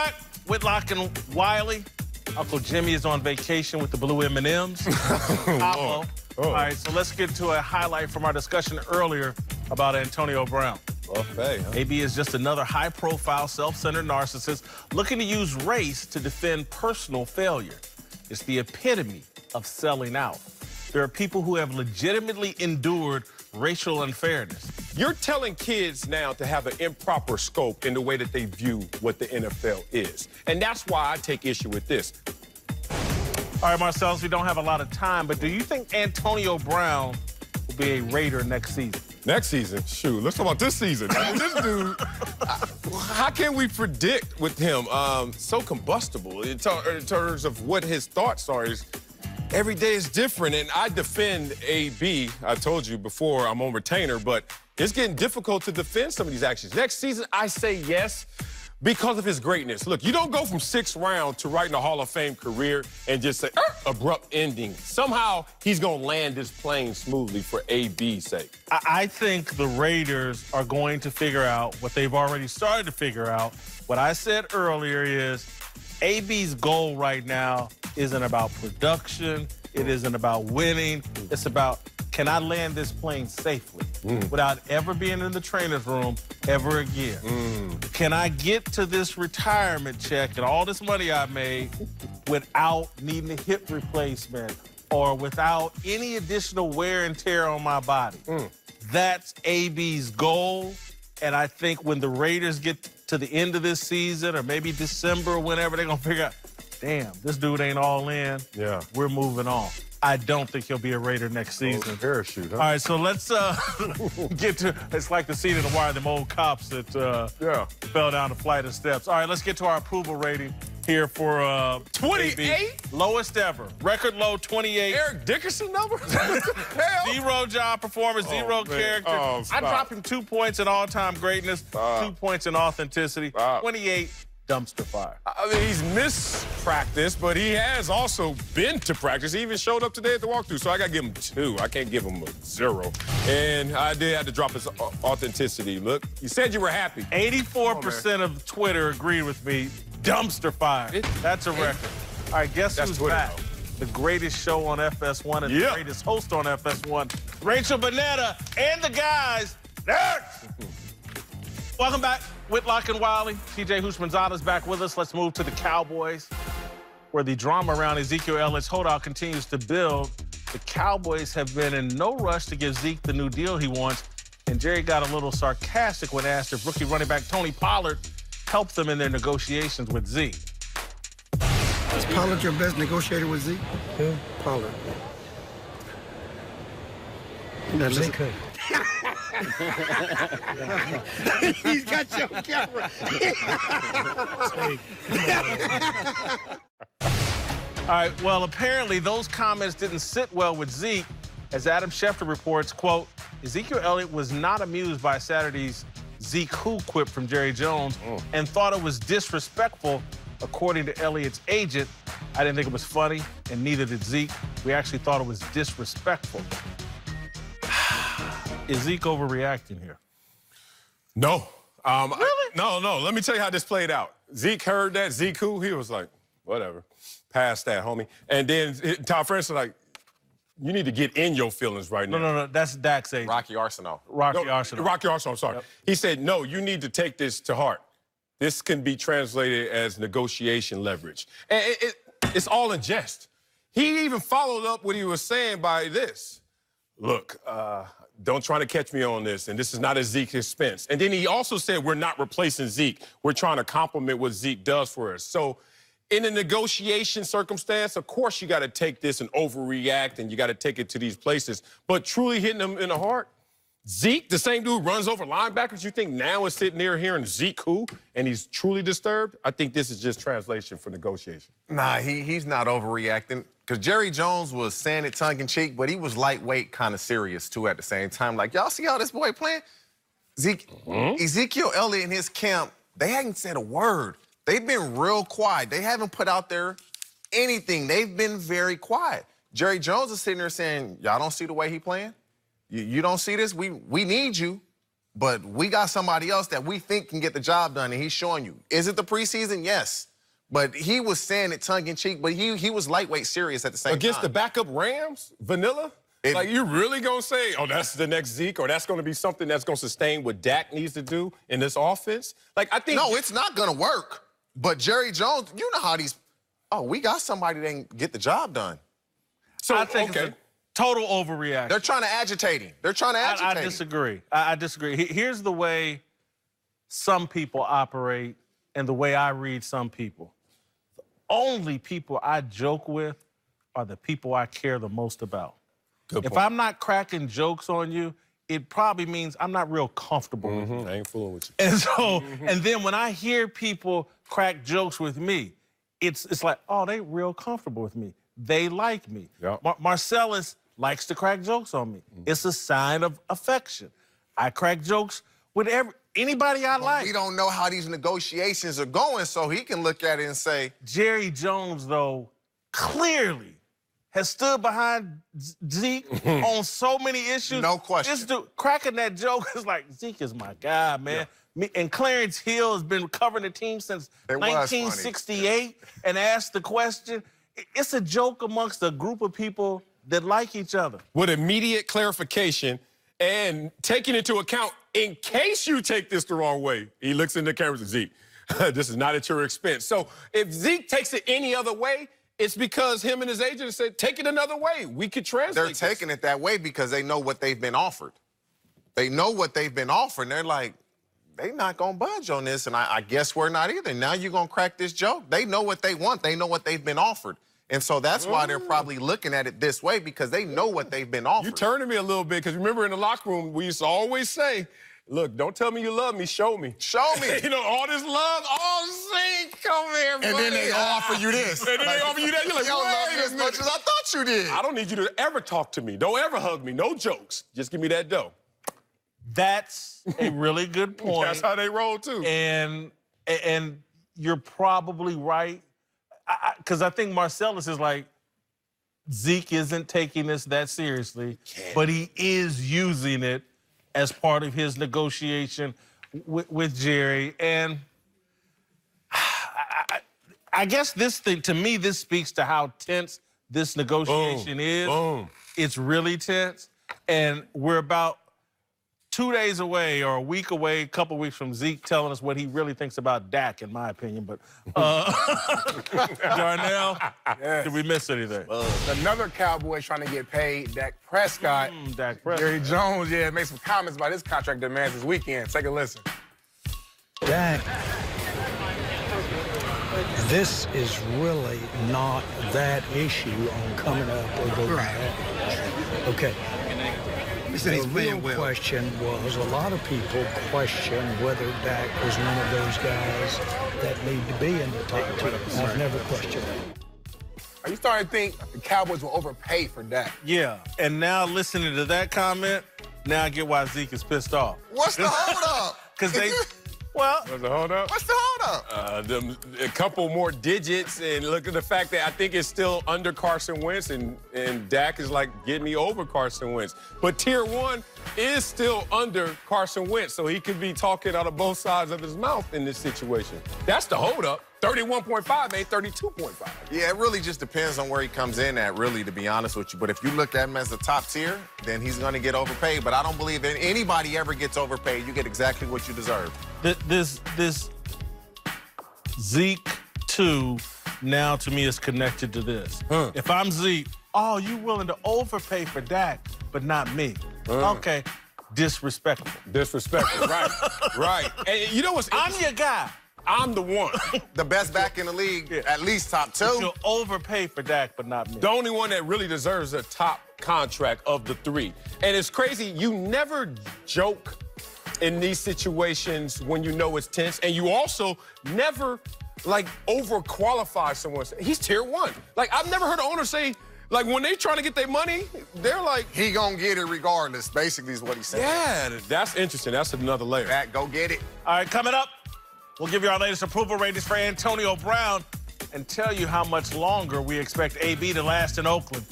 back. Whitlock and Wiley. Uncle Jimmy is on vacation with the blue M&Ms. All right, so let's get to a highlight from our discussion earlier about Antonio Brown. Buffet, huh? AB is just another high-profile, self-centered narcissist looking to use race to defend personal failure. It's the epitome of selling out. There are people who have legitimately endured racial unfairness. You're telling kids now to have an improper scope in the way that they view what the NFL is. And that's why I take issue with this. All right, Marcellus, we don't have a lot of time, but do you think Antonio Brown will be a Raider next season? Next season? Shoot, let's talk about this season. I mean, this dude, how can we predict with him? So combustible in terms of what his thoughts are. Every day is different, and I defend AB. I told you before I'm on retainer, but it's getting difficult to defend some of these actions. Next season, I say yes because of his greatness. Look, you don't go from 6th round to writing a Hall of Fame career and just say, abrupt ending. Somehow, he's going to land this plane smoothly for AB's sake. I think the Raiders are going to figure out what they've already started to figure out. What I said earlier is AB's goal right now isn't about production. It isn't about winning. It's about, can I land this plane safely without ever being in the trainer's room ever again? Can I get to this retirement check and all this money I made without needing a hip replacement or without any additional wear and tear on my body? That's AB's goal. And I think when the Raiders get to the end of this season or maybe December or whenever, they're going to figure out, damn, this dude ain't all in. Yeah. We're moving on. I don't think he'll be a Raider next season. Parachute, huh? All right, so let's get to, it's like the scene in The Wire, them old cops that fell down a flight of steps. All right, let's get to our approval rating here for 28? Lowest ever. Record low, 28. Eric Dickerson number? Zero job performance, zero character. Oh, I dropped him 2 points in all-time greatness, 2 points in authenticity, 28 dumpster fire. I mean, he's missed practice, but he has also been to practice. He even showed up today at the walkthrough, so I got to give him 2. I can't give him a 0. And I did have to drop his authenticity. Look, you said you were happy. 84% of Twitter agreed with me. Dumpster fire. That's a record. All right, guess who's Twitter, back? The greatest show on FS1 and the greatest host on FS1, Rachel Bonnetta and the guys. Welcome back, Whitlock and Wiley. TJ Houshmandzadeh's back with us. Let's move to the Cowboys, where the drama around Ezekiel Elliott's holdout continues to build. The Cowboys have been in no rush to give Zeke the new deal he wants, and Jerry got a little sarcastic when asked if rookie running back Tony Pollard helped them in their negotiations with Zeke. Is Pollard your best negotiator with Zeke? Yeah. Pollard. Zeke could. He's got your camera. All right, well, apparently those comments didn't sit well with Zeke, as Adam Schefter reports, quote, Ezekiel Elliott was not amused by Saturday's Zeke who quip from Jerry Jones and thought it was disrespectful, according to Elliott's agent. I didn't think it was funny, and neither did Zeke. We actually thought it was disrespectful. Is Zeke overreacting here? No. Really? No. Let me tell you how this played out. Zeke heard that, Zeke who? He was like, whatever. Pass that, homie. And then Todd Francis was like, you need to get in your feelings right now. No. That's Dak's agent. Rocky Arsenal. Rocky Arsenal, I'm sorry. Yep. He said, no, you need to take this to heart. This can be translated as negotiation leverage. And it's all in jest. He even followed up what he was saying by this. Look, don't try to catch me on this, and this is not at Zeke's expense. And then he also said, we're not replacing Zeke. We're trying to complement what Zeke does for us. So in a negotiation circumstance, of course you got to take this and overreact, and you got to take it to these places. But truly hitting them in the heart, Zeke, the same dude runs over linebackers, you think now is sitting there hearing Zeke who, and he's truly disturbed? I think this is just translation for negotiation. Nah, he's not overreacting. Because Jerry Jones was saying it tongue-in-cheek, but he was lightweight, kind of serious, too, at the same time. Like, y'all see how this boy playing? Ezekiel Elliott and his camp, they hadn't said a word. They've been real quiet. They haven't put out there anything. They've been very quiet. Jerry Jones is sitting there saying, y'all don't see the way he playing? You don't see this? We need you. but we got somebody else that we think can get the job done, and he's showing you. Is it the preseason? Yes. But he was saying it tongue-in-cheek, but he was lightweight serious at the same time. Against the backup Rams, vanilla? Like, you really going to say, oh, that's the next Zeke, or that's going to be something that's going to sustain what Dak needs to do in this offense? Like, I think... No, it's not going to work. But Jerry Jones, you know how these... Oh, we got somebody that can get the job done. So I think it's a total overreaction. They're trying to agitate him. They're trying to agitate him. I disagree. I disagree. Here's the way some people operate and the way I read some people. The only people I joke with are the people I care the most about. Good point. If I'm not cracking jokes on you, it probably means I'm not real comfortable with you. I ain't fooling with you. And so, and then when I hear people crack jokes with me, it's like, oh, they real comfortable with me. They like me. Yep. Marcellus likes to crack jokes on me. It's a sign of affection. I crack jokes with anybody I like. We don't know how these negotiations are going, so he can look at it and say... Jerry Jones, though, clearly has stood behind Zeke on so many issues. No question. This dude, cracking that joke is like, Zeke is my guy, man. Yeah. And Clarence Hill has been covering the team since 1968 and asked the question. It's a joke amongst a group of people that like each other. With immediate clarification and taking into account, in case you take this the wrong way, he looks in the cameras and Zeke, this is not at your expense. So if Zeke takes it any other way, it's because him and his agent said, take it another way. We could translate They're taking it that way because they know what they've been offered. They know what they've been offered, and they're like, they not going to budge on this, and I guess we're not either. Now you're going to crack this joke. They know what they want. They know what they've been offered. And so that's why they're probably looking at it this way, because they know what they've been offered. You're turning me a little bit, because remember in the locker room, we used to always say, look, don't tell me you love me, show me. Show me. You know, all this love, Zeke, come here, buddy. And then they offer you this. And then they offer you that. You're like, you don't love me as much as I thought you did. I don't need you to ever talk to me. Don't ever hug me. No jokes. Just give me that dough. That's a really good point. That's how they roll, too. And you're probably right, because I think Marcellus is like, Zeke isn't taking this that seriously, but he is using it as part of his negotiation with Jerry. And I guess this thing, to me, this speaks to how tense this negotiation is. It's really tense. And we're about 2 days away or a week away, a couple weeks from Zeke telling us what he really thinks about Dak, in my opinion. But, Darnell, did we miss anything? Another Cowboy trying to get paid, Dak Prescott. Dak Prescott. Jerry Jones, made some comments about his contract demands this weekend. Take a listen. Dak, this is really not that issue on coming up with the Okay. The real question was, a lot of people question whether Dak was one of those guys that need to be in the top 10. I've never questioned it. Are you starting to think the Cowboys will overpay for Dak? Yeah, and now listening to that comment, now I get why Zeke is pissed off. What's the holdup? Because they, well, What's the holdup? What's the holdup? A couple more digits, and look at the fact that I think it's still under Carson Wentz, and Dak is like, get me over Carson Wentz. But tier 1 is still under Carson Wentz, so he could be talking out of both sides of his mouth in this situation. That's the holdup. 31.5 ain't 32.5. Yeah, it really just depends on where he comes in at, really, to be honest with you. But if you look at him as the top tier, then he's going to get overpaid. But I don't believe that anybody ever gets overpaid. You get exactly what you deserve. This Zeke 2 now to me is connected to this. If I'm Zeke, oh, you willing to overpay for Dak, but not me. Okay, disrespectful. Disrespectful, right, right. And you know what's I'm your guy. I'm the one. The best back in the league, at least top 2. You'll overpay for Dak, but not me. The only one that really deserves a top contract of the 3. And it's crazy, you never joke in these situations when you know it's tense, and you also never, like, overqualify someone. He's tier 1. Like, I've never heard an owner say, like, when they trying to get their money, they're like... He gonna get it regardless, basically, is what he said. Yeah, that's interesting. That's another layer. Dak, go get it. All right, coming up, we'll give you our latest approval ratings for Antonio Brown and tell you how much longer we expect AB to last in Oakland.